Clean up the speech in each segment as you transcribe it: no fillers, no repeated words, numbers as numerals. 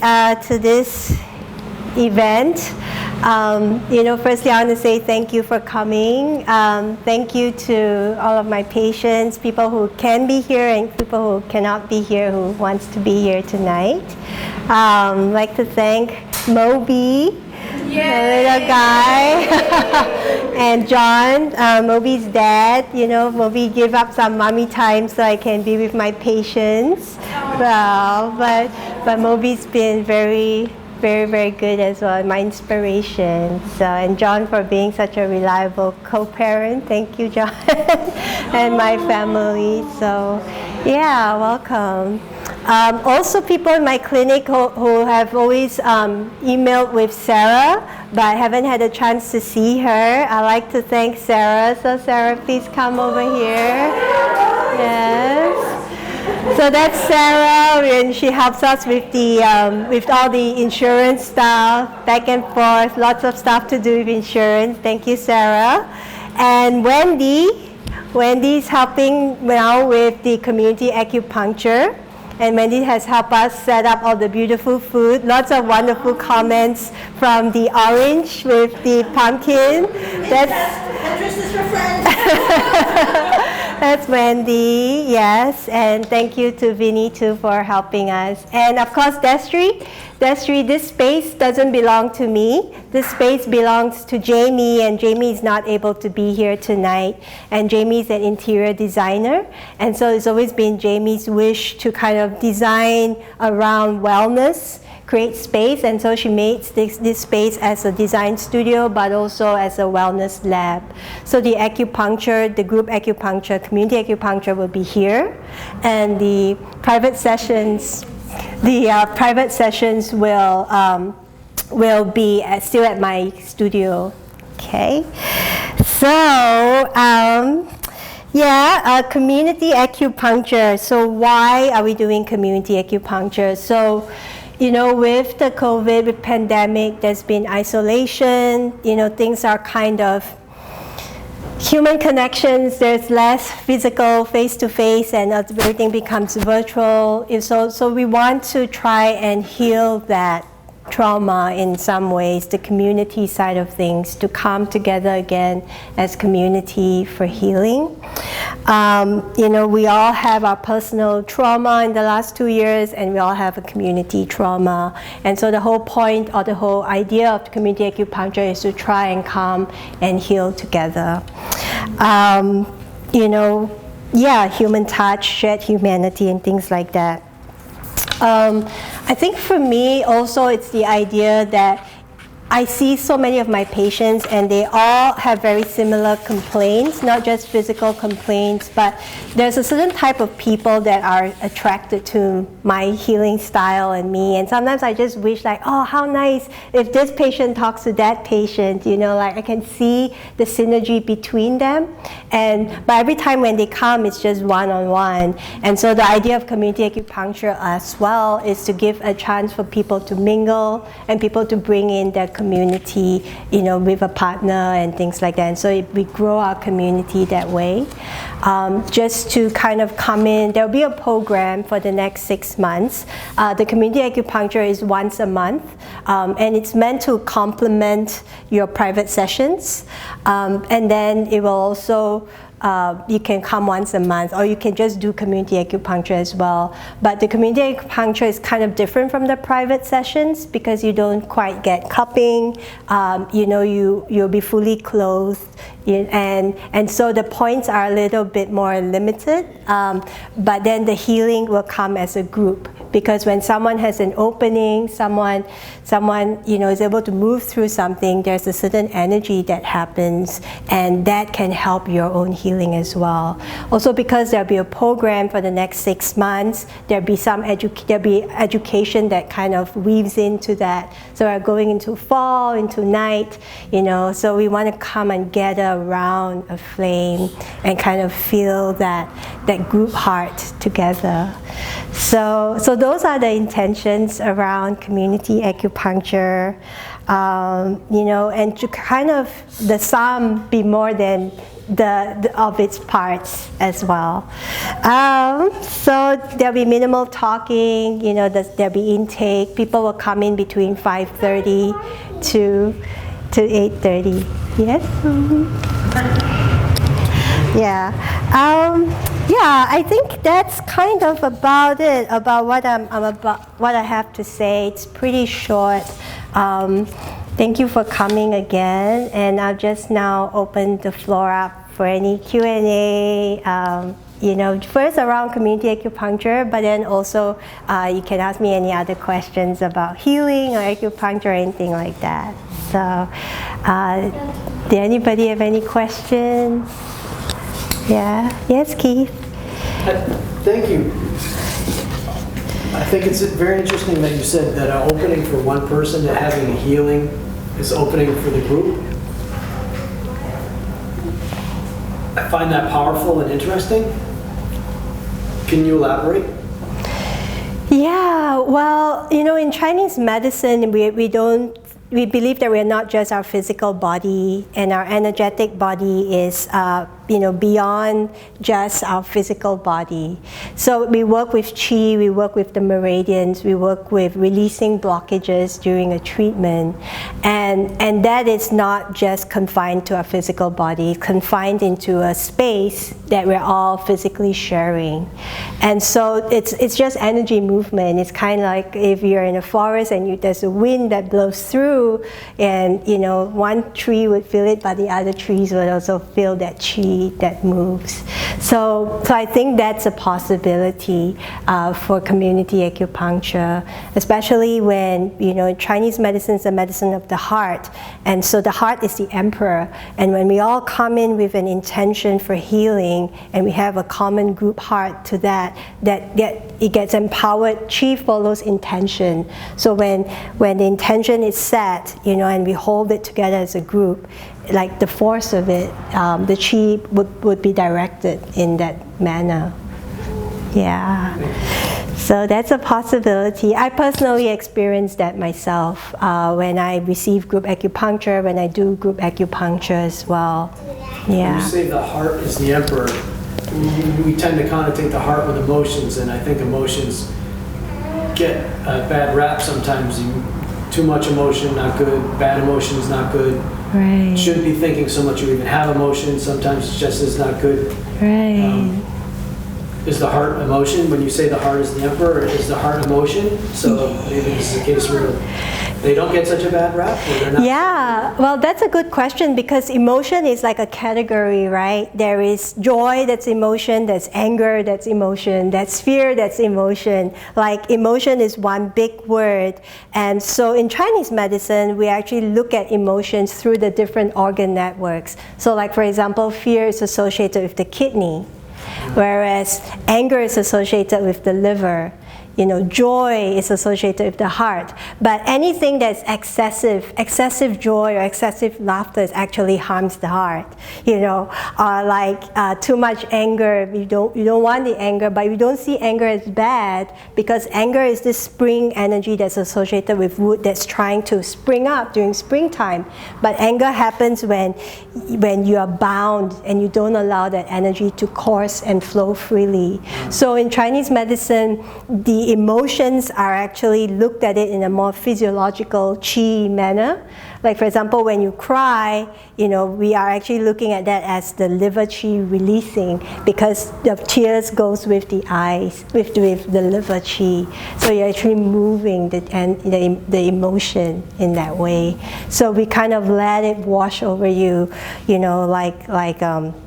to this event. Firstly, I want to say thank you for coming. Thank you to all of my patients, people who can be here and people who cannot be here, who wants to be here tonight. I'd like to thank Moby, the little guy, and John, Moby's dad. Moby gave up some mommy time so I can be with my patients. Well, but Moby's been very, very good as well, my inspiration. So, and John for being such a reliable co-parent. Thank you, John, and my family. So, yeah, welcome. Also, people in my clinic who have always emailed with Sarah, but I haven't had a chance to see her. I'd like to thank Sarah. So, Sarah, please come over here. Yes. So that's Sarah, and she helps us with with all the insurance stuff, back and forth, lots of stuff to do with insurance. Thank you, Sarah. And Wendy's helping now with the community acupuncture. And Wendy has helped us set up all the beautiful food. Lots of wonderful comments from the orange with the pumpkin. That's Wendy, yes. And thank you to Vinny too for helping us. And of course, Destry, this space doesn't belong to me. This space belongs to Jamie, and Jamie is not able to be here tonight. And Jamie is an interior designer. And so it's always been Jamie's wish to kind of design around wellness, create space, and so she made this space as a design studio, but also as a wellness lab. So the acupuncture, the group acupuncture, community acupuncture will be here, and the private sessions, will be still at my studio. Okay, so. Community acupuncture. So why are we doing community acupuncture? So, with the COVID, with pandemic, there's been isolation, things are kind of human connections, there's less physical face-to-face, and everything becomes virtual. So we want to try and heal that trauma in some ways, the community side of things, to come together again as community for healing. We all have our personal trauma in the last 2 years, and we all have a community trauma. And so the whole point or the whole idea of community acupuncture is to try and come and heal together. Human touch, shared humanity, and things like that. I think for me also it's the idea that I see so many of my patients and they all have very similar complaints, not just physical complaints, but there's a certain type of people that are attracted to my healing style and me. And sometimes I just wish how nice if this patient talks to that patient, I can see the synergy between them. But every time when they come, it's just one-on-one. And so the idea of community acupuncture as well is to give a chance for people to mingle and people to bring in their community, with a partner and things like that. And so we grow our community that way. Just to kind of come in, there'll be a program for the next 6 months. The community acupuncture is once a month, and it's meant to complement your private sessions. And then it will also you can come once a month, or you can just do community acupuncture as well. But the community acupuncture is kind of different from the private sessions because you don't quite get cupping. You'll be fully clothed, and so the points are a little bit more limited. But then the healing will come as a group, because when someone has an opening, someone is able to move through something, there's a certain energy that happens, and that can help your own healing as well. Also, because there'll be a program for the next 6 months, there'll be education that kind of weaves into that. So we're going into fall, into night, so we want to come and gather around a flame and kind of feel that group heart together. So those are the intentions around community acupuncture, and to kind of the sum be more than of its parts as well. So there'll be minimal talking, there'll be intake. People will come in between 5:30 to 8:30. Yes? Yeah. I think that's kind of about it, about what what I have to say. It's pretty short. Thank you for coming again, and I'll just now open the floor up for any Q&A, first around community acupuncture, but then also you can ask me any other questions about healing or acupuncture or anything like that. So, did anybody have any questions? Yeah. Yes, Keith? Thank you. I think it's very interesting that you said that opening for one person to having a healing is opening for the group. I find that powerful and interesting. Can you elaborate? Yeah, well, in Chinese medicine, we believe that we're not just our physical body, and our energetic body is beyond just our physical body. So we work with qi, we work with the meridians, we work with releasing blockages during a treatment, and that is not just confined to our physical body, confined into a space that we're all physically sharing. And so it's just energy movement. It's kind of like if you're in a forest and there's a wind that blows through, and one tree would feel it, but the other trees would also feel that qi that moves. So I think that's a possibility for community acupuncture, especially when Chinese medicine is the medicine of the heart, and so the heart is the emperor. And when we all come in with an intention for healing, and we have a common group heart to that it gets empowered. Qi follows intention. So when the intention is set, and we hold it together as a group, like the force of it, the qi would be directed in that manner. Yeah. So that's a possibility. I personally experienced that myself when I receive group acupuncture, when I do group acupuncture as well. Yeah. When you say the heart is the emperor, we tend to connotate the heart with emotions, and I think emotions get a bad rap sometimes. Too much emotion, not good. Bad emotion is not good. Right. Shouldn't be thinking so much you even have emotion. Sometimes it's just as not good. Right. Is the heart emotion? When you say the heart is the emperor, is the heart emotion? So maybe this is a case where they don't get such a bad rap? Or they're not. Yeah, well, that's a good question, because emotion is like a category, right? There is joy, that's emotion. There's anger, that's emotion. That's fear, that's emotion. Like, emotion is one big word. And so in Chinese medicine, we actually look at emotions through the different organ networks. So like, for example, fear is associated with the kidney, whereas anger is associated with the liver. Joy is associated with the heart. But anything that's excessive joy or excessive laughter actually harms the heart. Too much anger, you don't want the anger, but you don't see anger as bad, because anger is this spring energy that's associated with wood that's trying to spring up during springtime. But anger happens when you are bound and you don't allow that energy to course and flow freely. So in Chinese medicine, the emotions are actually looked at it in a more physiological qi manner. Like, for example, when you cry, we are actually looking at that as the liver qi releasing, because the tears goes with the eyes, with the liver qi. So you're actually moving the emotion in that way. So we kind of let it wash over you, let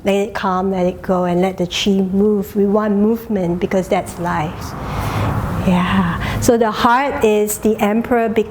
it calm, let it go, and let the qi move. We want movement because that's life. Yeah. So the heart is the emperor because